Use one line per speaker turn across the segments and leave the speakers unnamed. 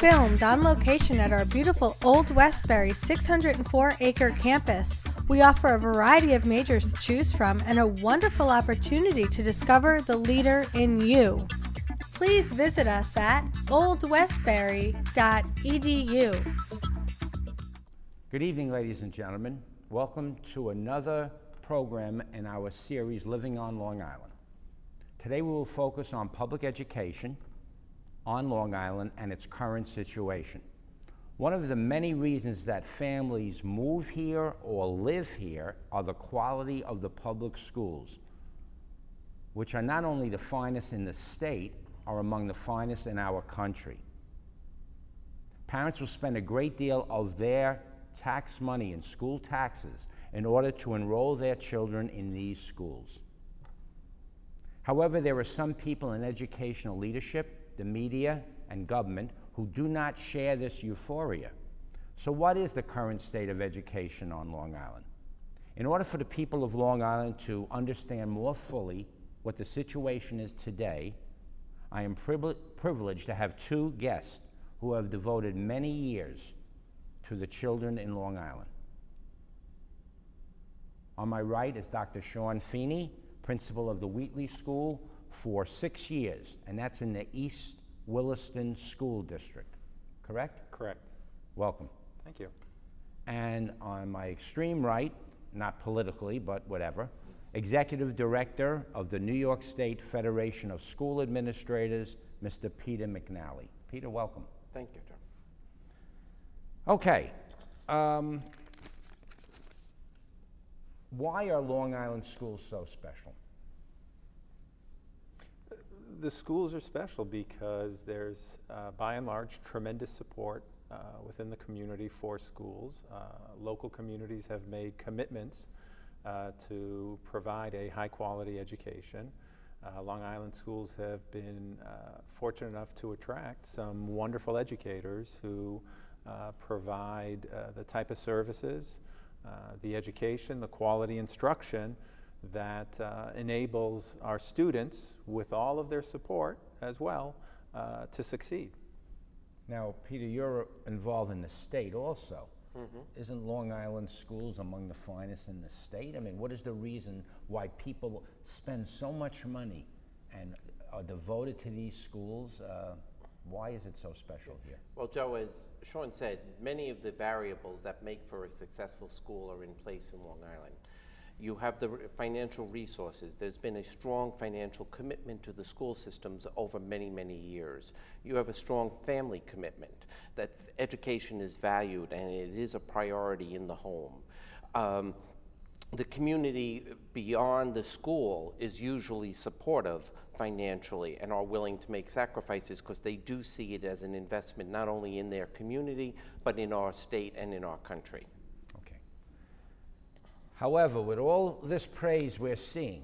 filmed on location at our beautiful Old Westbury 604-acre campus. We offer a variety of majors to choose from and a wonderful opportunity to discover the leader in you. Please visit us at oldwestbury.edu.
Good evening, ladies and gentlemen. Welcome to another program in our series, Living on Long Island. Today we will focus on public education on Long Island and its current situation. One of the many reasons that families move here or live here are the quality of the public schools, which are not only the finest in the state, are among the finest in our country. Parents will spend a great deal of their tax money in school taxes in order to enroll their children in these schools. However, there are some people in educational leadership, the media, and government who do not share this euphoria. So what is the current state of education on Long Island? In order for the people of Long Island to understand more fully what the situation is today, I am privileged to have two guests who have devoted many years to the children in Long Island. On my right is Dr. Feeney, principal of the Wheatley School for 6 years, and that's in the East Williston School District, correct?
Correct.
Welcome.
Thank you.
And on my extreme right, not politically, but whatever, Executive Director of the New York State Federation of School Administrators, Mr. Peter McNally. Peter, welcome.
Thank you, John.
Okay. Why are Long Island schools so special?
The schools are special because there's, by and large, tremendous support within the community for schools. Local communities have made commitments to provide a high-quality education. Long Island schools have been fortunate enough to attract some wonderful educators who provide the type of services, the education, the quality instruction that enables our students, with all of their support as well, to succeed.
Now, Peter, you're involved in the state also.
Mm-hmm.
Isn't Long Island schools among the finest in the state? I mean, what is the reason why people spend so much money and are devoted to these schools? Why is it so special here?
Well, Joe, as Sean said, many of the variables that make for a successful school are in place in Long Island. You have the financial resources. There's been a strong financial commitment to the school systems over many, many years. You have a strong family commitment that education is valued and it is a priority in the home. The community beyond the school is usually supportive financially and are willing to make sacrifices because they do see it as an investment not only in their community, but in our state and in our country.
Okay. However, with all this praise we're seeing,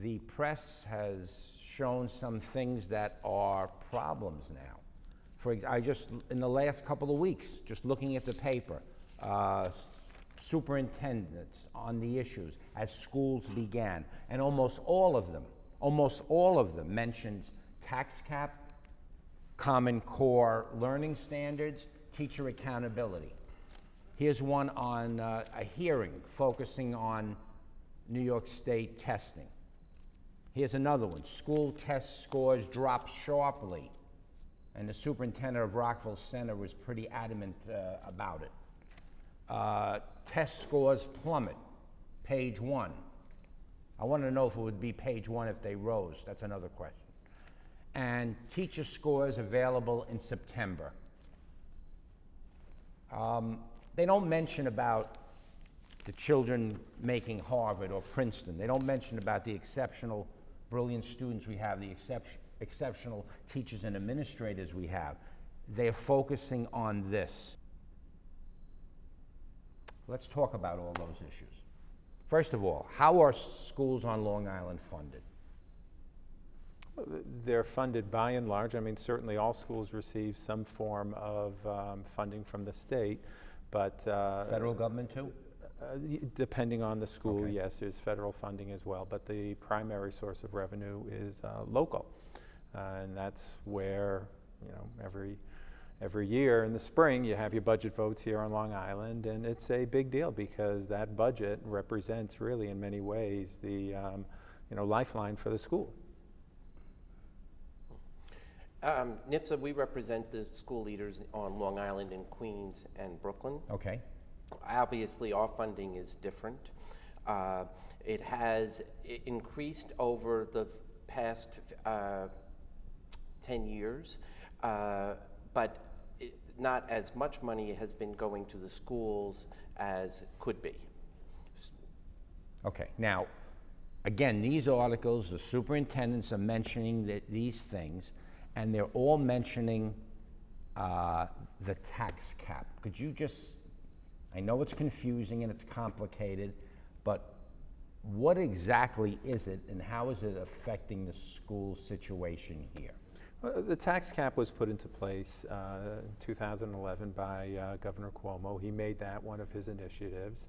the press has shown some things that are problems now. In the last couple of weeks, just looking at the paper, superintendents on the issues as schools began, and almost all of them mentions tax cap, Common Core learning standards, teacher accountability. Here's one on a hearing focusing on New York State testing. Here's another one, school test scores drop sharply, and the superintendent of Rockville Center was pretty adamant about it. Test scores plummet, page 1. I want to know if it would be page 1 if they rose. That's another question. And teacher scores available in September. They don't mention about the children making Harvard or Princeton. They don't mention about the exceptional, brilliant students we have, the exceptional teachers and administrators we have. They're focusing on this. Let's talk about all those issues. First of all, how are schools on Long Island funded?
They're funded by and large. I mean, certainly all schools receive some form of funding from the state, but
federal government too?
Depending on the school,
okay.
Yes, there's federal funding as well, but the primary source of revenue is local. And that's where every year in the spring you have your budget votes here on Long Island, and it's a big deal because that budget represents really in many ways the lifeline for the school.
NIFSA, we represent the school leaders on Long Island in Queens and Brooklyn.
Okay.
Obviously, our funding is different. It has increased over the past 10 years, but not as much money has been going to the schools as could be.
Okay. Now, again, these articles, the superintendents are mentioning these things, and they're all mentioning the tax cap. Could you just, I know it's confusing and it's complicated, but what exactly is it and how is it affecting the school situation here?
Well, the tax cap was put into place in 2011 by Governor Cuomo. He made that one of his initiatives,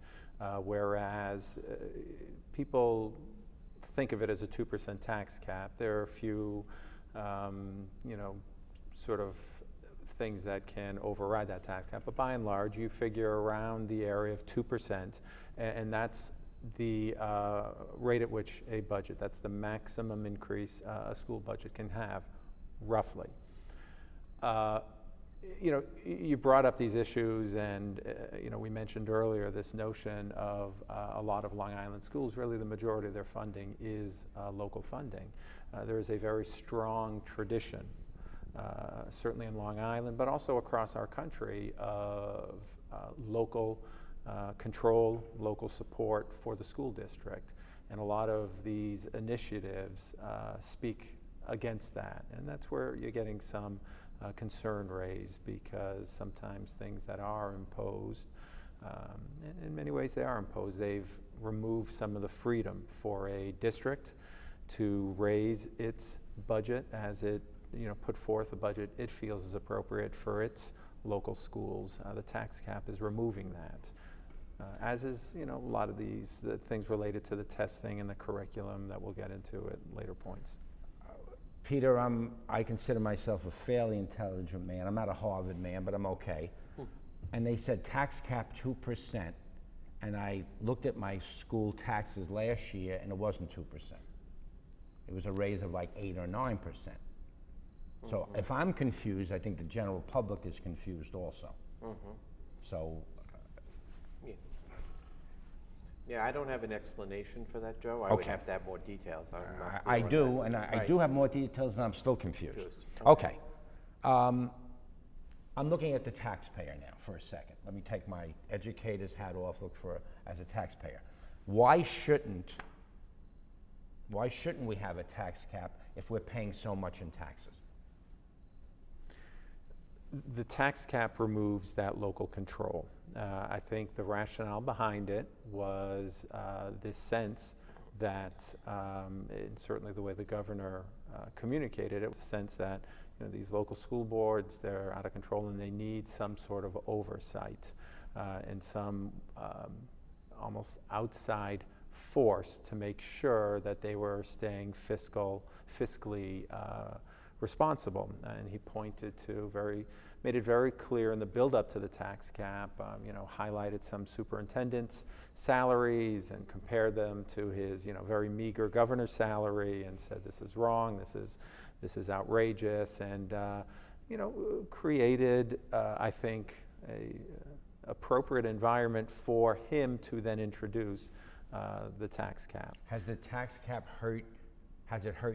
whereas people think of it as a 2% tax cap. There are a few sort of things that can override that tax cap. But by and large, you figure around the area of 2%, and that's the rate at which a budget, that's the maximum increase a school budget can have, roughly. You brought up these issues, and we mentioned earlier this notion of a lot of Long Island schools, really the majority of their funding is local funding. There is a very strong tradition, certainly in Long Island, but also across our country, of local control, local support for the school district. And a lot of these initiatives speak against that. And that's where you're getting some concern raised, because sometimes things that are imposed, in many ways they are imposed, they've removed some of the freedom for a district to raise its budget as it put forth a budget it feels is appropriate for its local schools. The tax cap is removing that, as is a lot of these things related to the testing and the curriculum that we'll get into at later points.
Peter, I consider myself a fairly intelligent man. I'm not a Harvard man, but I'm okay. And they said tax cap 2%, and I looked at my school taxes last year, and it wasn't 2%. It was a raise of like 8 or 9%. So if I'm confused, I think the general public is confused also. So.
Yeah, I don't have an explanation for that, Joe. I would have to have more details.
I do, and I do have more details, and I'm still confused. Okay. I'm looking at the taxpayer now for a second. Let me take my educator's hat off, look as a taxpayer. Why shouldn't we have a tax cap if we're paying so much in taxes?
The tax cap removes that local control. I think the rationale behind it was this sense that, and certainly the way the governor communicated it, was a sense that these local school boards, they're out of control and they need some sort of oversight and some almost outside force to make sure that they were staying fiscally responsible. And he pointed to made it very clear in the build-up to the tax cap, highlighted some superintendents' salaries and compared them to his, very meager governor's salary, and said this is wrong, this is outrageous, and created, I think, a appropriate environment for him to then introduce the tax cap.
Has the tax cap hurt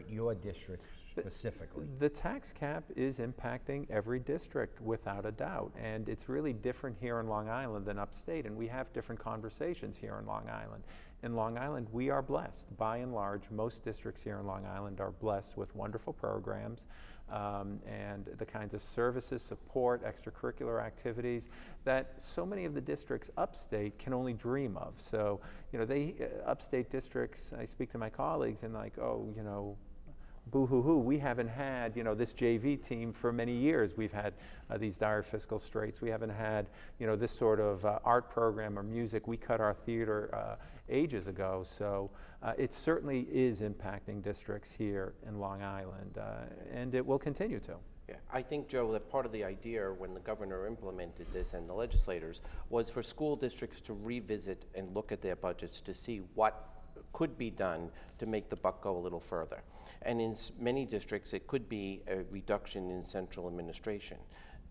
your district specifically?
The tax cap is impacting every district without a doubt, and it's really different here in Long Island than upstate, and we have different conversations here in Long Island. In Long Island, we are blessed. By and large, most districts here in Long Island are blessed with wonderful programs and the kinds of services, support, extracurricular activities that so many of the districts upstate can only dream of. So, upstate districts, I speak to my colleagues and boo-hoo-hoo, we haven't had, this JV team for many years. We've had these dire fiscal straits. We haven't had, this sort of art program or music. We cut our theater ages ago. So it certainly is impacting districts here in Long Island, and it will continue to.
Yeah, I think, Joe, that part of the idea when the governor implemented this and the legislators was for school districts to revisit and look at their budgets to see what could be done to make the buck go a little further. And in many districts, it could be a reduction in central administration.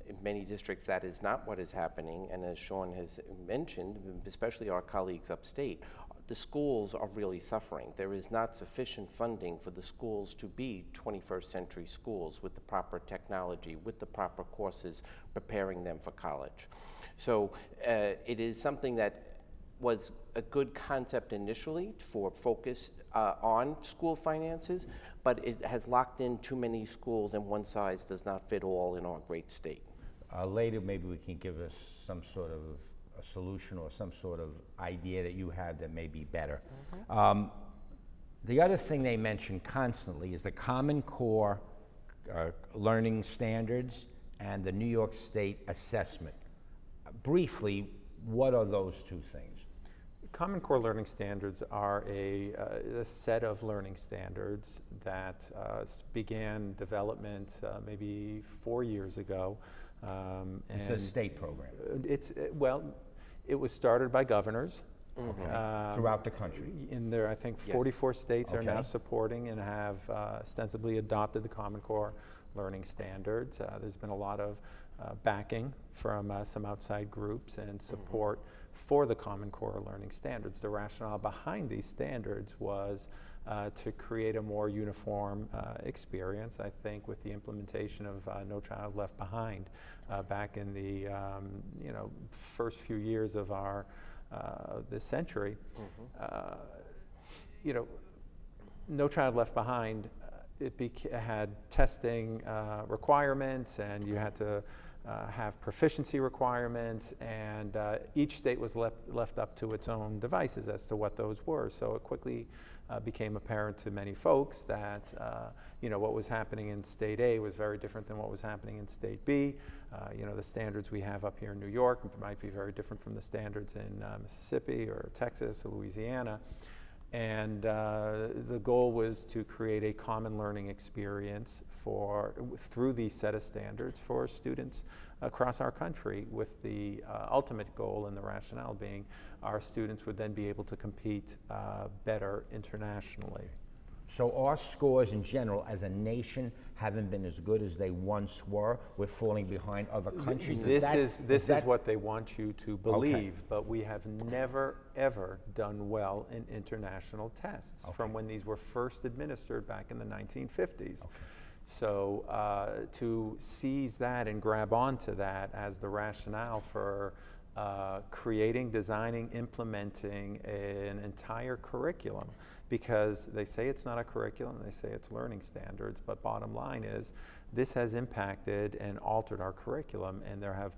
In many districts, that is not what is happening, and as Sean has mentioned, especially our colleagues upstate, the schools are really suffering. There is not sufficient funding for the schools to be 21st century schools with the proper technology, with the proper courses, preparing them for college. So it is something that was a good concept initially for focus on school finances, but it has locked in too many schools, and one size does not fit all in our great state.
Later, maybe we can give us some sort of a solution or some sort of idea that you have that may be better. The other thing they mention constantly is the Common Core learning standards and the New York State assessment. Briefly, what are those two things?
Common Core learning standards are a set of learning standards that began development maybe 4 years ago.
It's a state program.
It was started by governors.
Throughout the country.
In there, I think 44 states are now supporting and have ostensibly adopted the Common Core learning standards. There's been a lot of backing from some outside groups and support for the Common Core learning standards. The rationale behind these standards was to create a more uniform experience, I think, with the implementation of No Child Left Behind back in the first few years of our this century. No Child Left Behind, had testing requirements, and you had to have proficiency requirements, and each state was left up to its own devices as to what those were. So it quickly became apparent to many folks that what was happening in state A was very different than what was happening in state B. The standards we have up here in New York might be very different from the standards in Mississippi or Texas or Louisiana. And the goal was to create a common learning experience through these set of standards for students across our country, with the ultimate goal and the rationale being our students would then be able to compete better internationally.
So our scores in general as a nation haven't been as good as they once were. We're falling behind other countries.
This is what they want you to believe, but we have never, ever done well in international tests from when these were first administered back in the 1950s. So to seize that and grab onto that as the rationale for creating, designing, implementing an entire curriculum, because they say it's not a curriculum, they say it's learning standards, but bottom line is this has impacted and altered our curriculum, and there's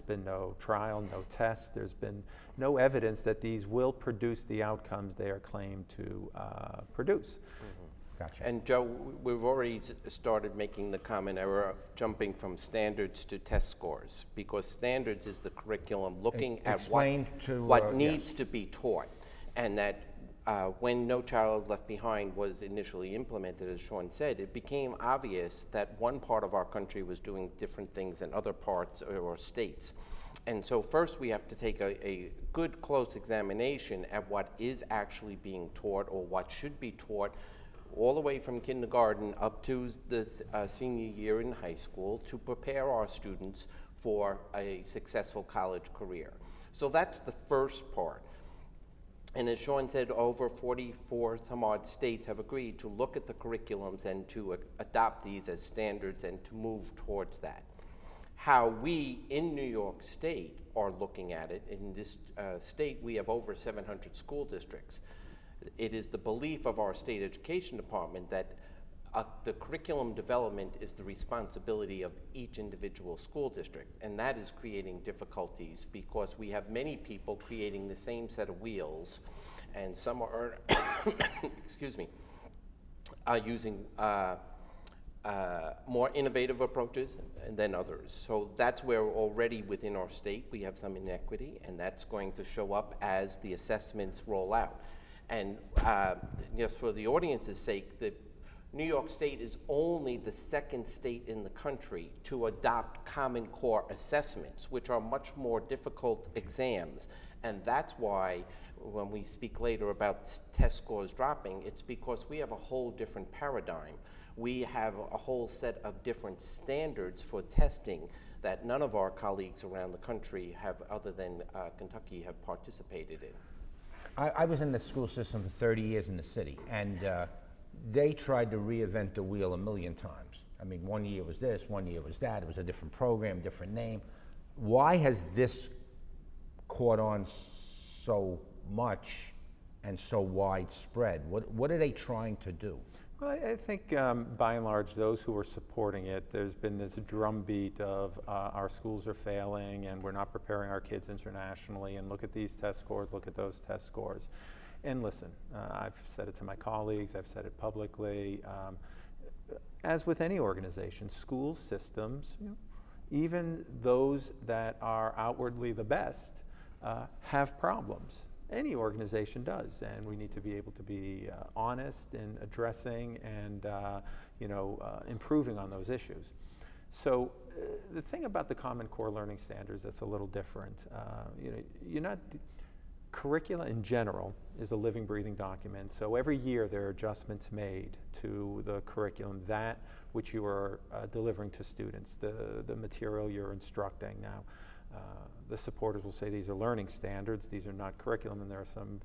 been no trial, no test, there's been no evidence that these will produce the outcomes they are claimed to produce.
Gotcha.
And Joe, we've already started making the common error of jumping from standards to test scores, because standards is the curriculum looking at what needs to be taught, and that when No Child Left Behind was initially implemented, as Sean said, it became obvious that one part of our country was doing different things than other parts or states. And so first we have to take a good, close examination at what is actually being taught or what should be taught, all the way from kindergarten up to the senior year in high school, to prepare our students for a successful college career. So that's the first part. And as Sean said, over 44 some odd states have agreed to look at the curriculums and to adopt these as standards and to move towards that. How we in New York State are looking at it, in this state we have over 700 school districts. It is the belief of our state education department that the curriculum development is the responsibility of each individual school district, and that is creating difficulties because we have many people creating the same set of wheels, and some are excuse me, using more innovative approaches than others. So that's where already within our state we have some inequity, and that's going to show up as the assessments roll out. And just for the audience's sake, New York State is only the second state in the country to adopt Common Core assessments, which are much more difficult exams. And that's why when we speak later about test scores dropping, it's because we have a whole different paradigm. We have a whole set of different standards for testing that none of our colleagues around the country have, other than Kentucky, have participated in.
I was in the school system for 30 years in the city, and they tried to reinvent the wheel a million times. I mean, one year was this, one year was that. It was a different program, different name. Why has this caught on so much and so widespread? What are they trying to do?
Well, I think by and large, those who are supporting it, there's been this drumbeat of our schools are failing and we're not preparing our kids internationally, and look at these test scores, look at those test scores. And listen, I've said it to my colleagues, I've said it publicly. As with any organization, school systems, even those that are outwardly the best, have problems. Any organization does, and we need to be able to be honest in addressing and improving on those issues. So the thing about the Common Core learning standards that's a little different. Curricula in general is a living, breathing document. So every year there are adjustments made to the curriculum, that which you are delivering to students, the material you're instructing. Now, the supporters will say these are learning standards, these are not curriculum, and there are some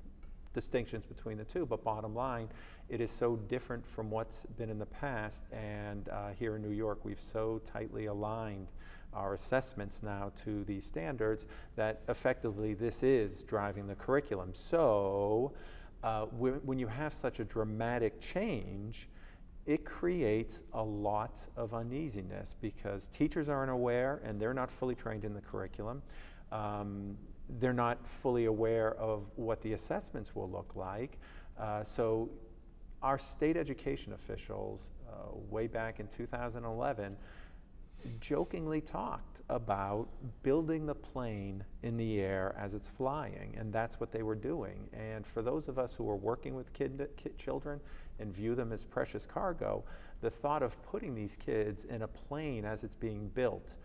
distinctions between the two, but bottom line, it is so different from what's been in the past, and here in New York we've so tightly aligned our assessments now to these standards that effectively this is driving the curriculum. So when you have such a dramatic change, it creates a lot of uneasiness because teachers aren't aware and they're not fully trained in the curriculum. They're not fully aware of what the assessments will look like. So our state education officials, way back in 2011, jokingly talked about building the plane in the air as it's flying, and that's what they were doing. And for those of us who are working with children and view them as precious cargo, the thought of putting these kids in a plane as it's being built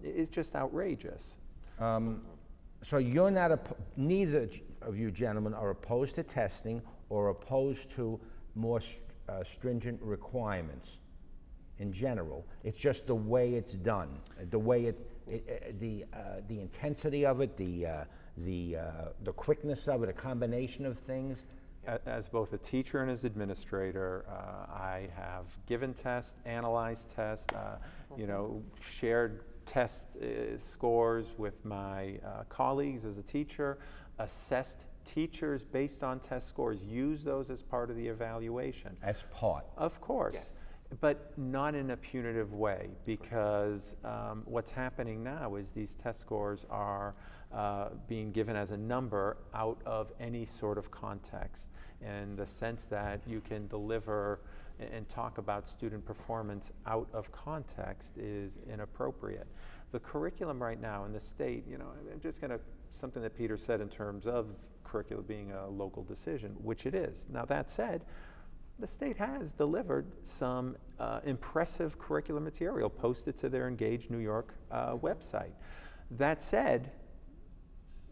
is just outrageous.
So you're not, neither of you gentlemen are opposed to testing or opposed to more stringent requirements in general. It's just the way it's done, the way the intensity of it, the quickness of it, a combination of things.
As both a teacher and as administrator, I have given tests, analyzed tests, shared test scores with my colleagues as a teacher, assessed teachers based on test scores, use those as part of the evaluation.
As part?
Of course. Yes. But not in a punitive way, because what's happening now is these test scores are being given as a number out of any sort of context, and the sense that you can deliver and talk about student performance out of context is inappropriate. The curriculum right now in the state, I'm just going to, something that Peter said in terms of curriculum being a local decision, which it is. Now that said, the state has delivered some impressive curriculum material posted to their Engage New York website. That said,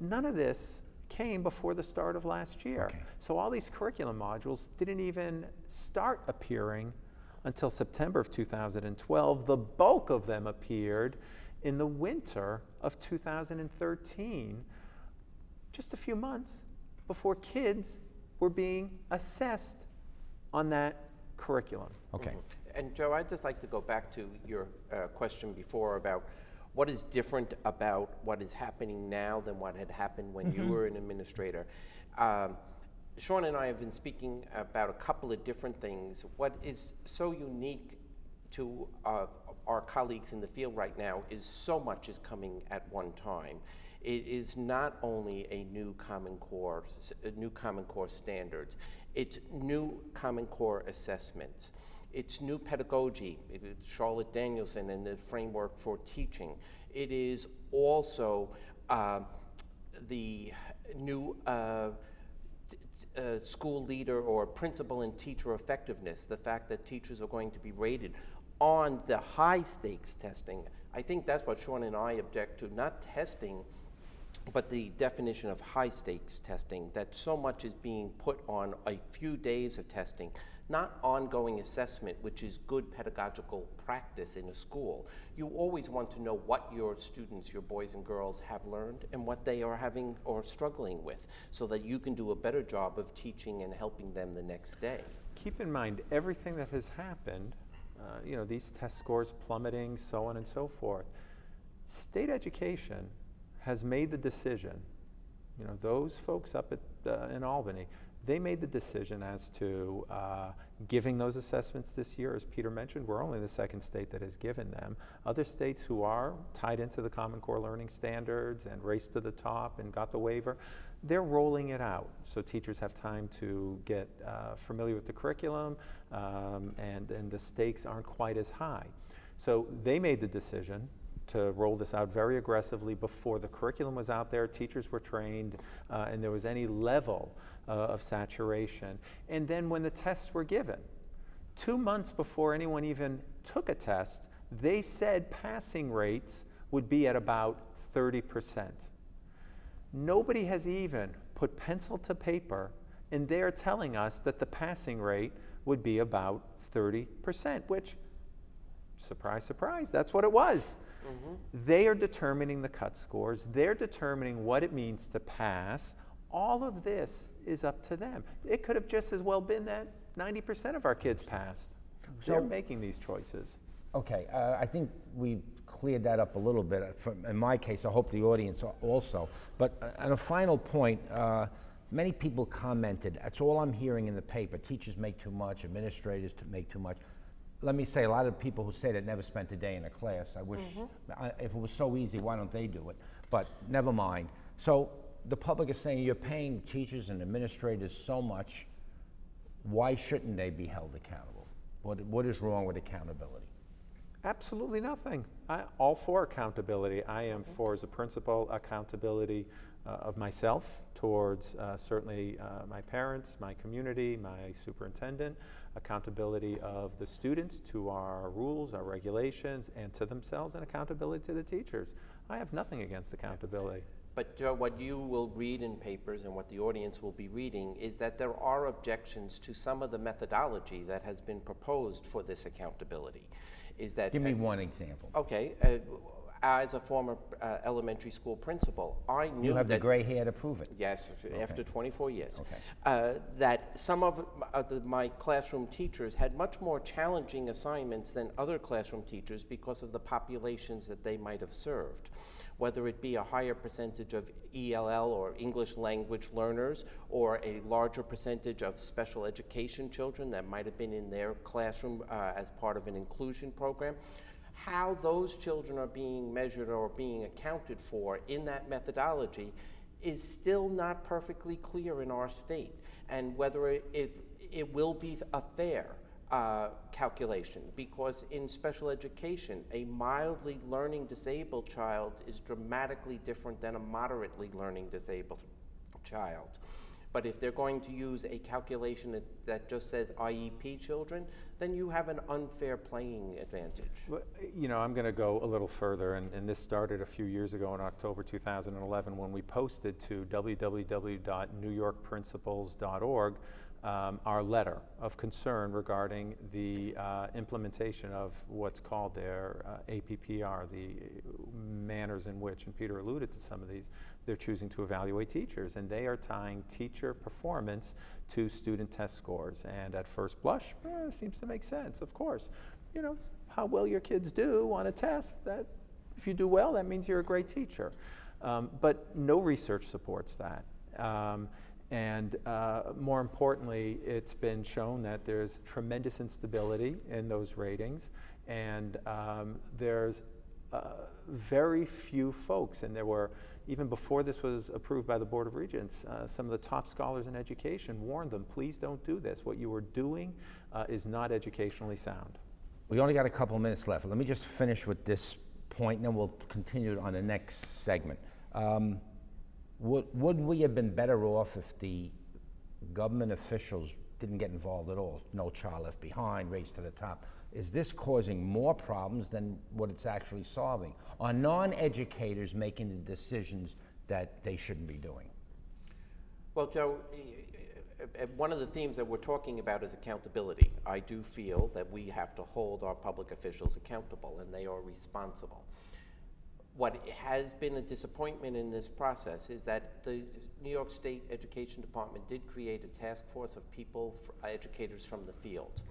none of this came before the start of last year. Okay. So all these curriculum modules didn't even start appearing until September of 2012. The bulk of them appeared in the winter of 2013, just a few months before kids were being assessed on that curriculum.
Okay.
Mm-hmm. And Joe, I'd just like to go back to your question before about what is different about what is happening now than what had happened when you were an administrator. Sean and I have been speaking about a couple of different things. What is so unique to our colleagues in the field right now is so much is coming at one time. It is not only a new Common Core standards. It's new Common Core assessments. It's new pedagogy, Charlotte Danielson and the framework for teaching. It is also the new school leader or principal and teacher effectiveness, the fact that teachers are going to be rated on the high stakes testing. I think that's what Sean and I object to, not testing, but the definition of high stakes testing, that so much is being put on a few days of testing, not ongoing assessment, which is good pedagogical practice in a school. You always want to know what your students, your boys and girls, have learned and what they are having or struggling with, so that you can do a better job of teaching and helping them the next day.
Keep in mind, everything that has happened, these test scores plummeting, so on and so forth, state education has made the decision, those folks up in Albany, they made the decision as to giving those assessments this year. As Peter mentioned, we're only the second state that has given them. Other states who are tied into the Common Core Learning Standards and raced to the top and got the waiver, they're rolling it out. So teachers have time to get familiar with the curriculum, and the stakes aren't quite as high. So they made the decision to roll this out very aggressively before the curriculum was out there, teachers were trained, and there was any level of saturation. And then when the tests were given, 2 months before anyone even took a test, they said passing rates would be at about 30%. Nobody has even put pencil to paper, and they're telling us that the passing rate would be about 30%, which, surprise, surprise, that's what it was. They are determining the cut scores. They're determining what it means to pass. All of this is up to them. It could have just as well been that 90% of our kids passed. They're making these choices.
Okay, I think we cleared that up a little bit. In my case, I hope the audience also. But on a final point, many people commented, that's all I'm hearing in the paper, teachers make too much, administrators make too much. Let me say, a lot of people who say that never spent a day in a class. I wish, if it was so easy, why don't they do it? But never mind. So the public is saying you're paying teachers and administrators so much, why shouldn't they be held accountable? What is wrong with accountability?
Absolutely nothing. All for accountability. I am for, as a principal, accountability of myself towards certainly my parents, my community, my superintendent, accountability of the students to our rules, our regulations, and to themselves, and accountability to the teachers. I have nothing against accountability.
But Joe, what you will read in papers and what the audience will be reading is that there are objections to some of the methodology that has been proposed for this accountability. Is that
Give me one example.
Okay. As a former elementary school principal, I knew
You have
that,
the gray hair to prove it.
yes, after 24 years,
Okay.
that some of my classroom teachers had much more challenging assignments than other classroom teachers because of the populations that they might have served. Whether it be a higher percentage of ELL or English language learners, or a larger percentage of special education children that might have been in their classroom as part of an inclusion program. How those children are being measured or being accounted for in that methodology is still not perfectly clear in our state, and whether it will be a fair calculation, because in special education, a mildly learning disabled child is dramatically different than a moderately learning disabled child. But if they're going to use a calculation that just says IEP children, then you have an unfair playing advantage.
I'm going to go a little further, and this started a few years ago in October 2011 when we posted to www.newyorkprincipals.org our letter of concern regarding the implementation of what's called their APPR, the manners in which, and Peter alluded to some of these, they're choosing to evaluate teachers, and they are tying teacher performance to student test scores. And at first blush, seems to make sense. Of course, how well your kids do on a test, that if you do well, that means you're a great teacher. But no research supports that. And more importantly, it's been shown that there's tremendous instability in those ratings, and there's very few folks, and there were, even before this was approved by the Board of Regents, some of the top scholars in education warned them, please don't do this. What you are doing is not educationally sound.
We only got a couple minutes left. Let me just finish with this point, and then we'll continue on the next segment. Would we have been better off if the government officials didn't get involved at all. No Child Left Behind, Race to the Top. Is this causing more problems than what it's actually solving? Are non-educators making the decisions that they shouldn't be doing?
Well, Joe, one of the themes that we're talking about is accountability. I do feel that we have to hold our public officials accountable, and they are responsible. What has been a disappointment in this process is that the New York State Education Department did create a task force of people, educators from the field.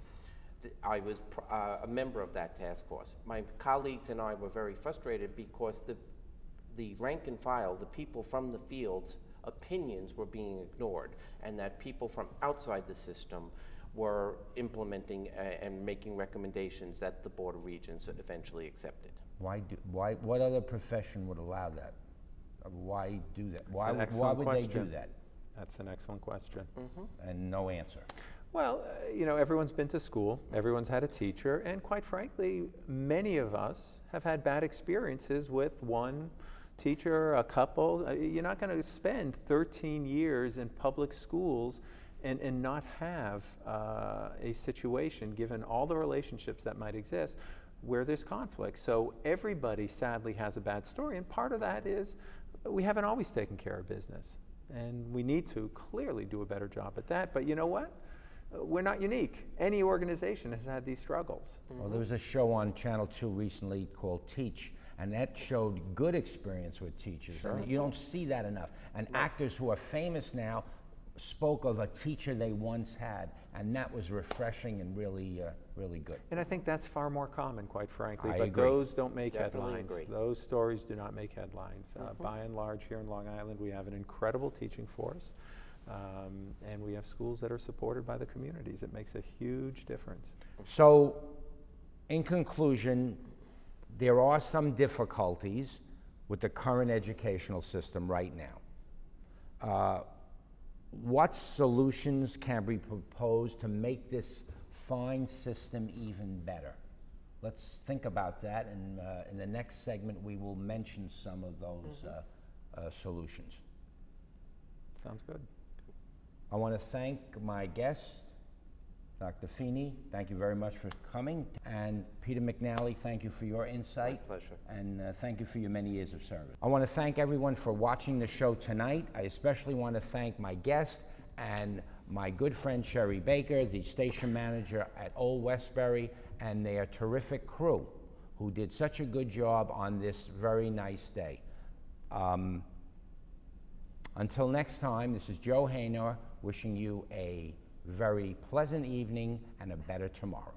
I was a member of that task force. My colleagues and I were very frustrated because the rank and file, the people from the fields, opinions were being ignored, and that people from outside the system were implementing and making recommendations that the Board of Regents eventually accepted.
What other profession would allow that? Why do that? Why would they do that?
That's an excellent question.
Mm-hmm.
And no answer.
Well, everyone's been to school, everyone's had a teacher, and quite frankly, many of us have had bad experiences with one teacher, a couple. You're not going to spend 13 years in public schools and not have a situation, given all the relationships that might exist, where there's conflict. So everybody sadly has a bad story, and part of that is we haven't always taken care of business, and we need to clearly do a better job at that. But you know what? We're not unique. Any organization has had these struggles.
Well, there was a show on Channel 2 recently called Teach, and that showed good experience with teachers.
Sure.
And you don't see that enough. And actors who are famous now spoke of a teacher they once had, and that was refreshing and really, really good.
And I think that's far more common, quite frankly.
I
but
agree.
Those don't make
Definitely
headlines.
agree.
Those stories do not make headlines. By and large, here in Long Island, we have an incredible teaching force. And we have schools that are supported by the communities. It makes a huge difference.
So, in conclusion, there are some difficulties with the current educational system right now. What solutions can be proposed to make this fine system even better? Let's think about that, and in the next segment we will mention some of those solutions.
Sounds good.
I want to thank my guest, Dr. Feeney. Thank you very much for coming. And Peter McNally, thank you for your insight.
My pleasure.
And thank you for your many years of service. I want to thank everyone for watching the show tonight. I especially want to thank my guest and my good friend Sherry Baker, the station manager at Old Westbury, and their terrific crew who did such a good job on this very nice day. Until next time, this is Joe Haynor wishing you a very pleasant evening and a better tomorrow.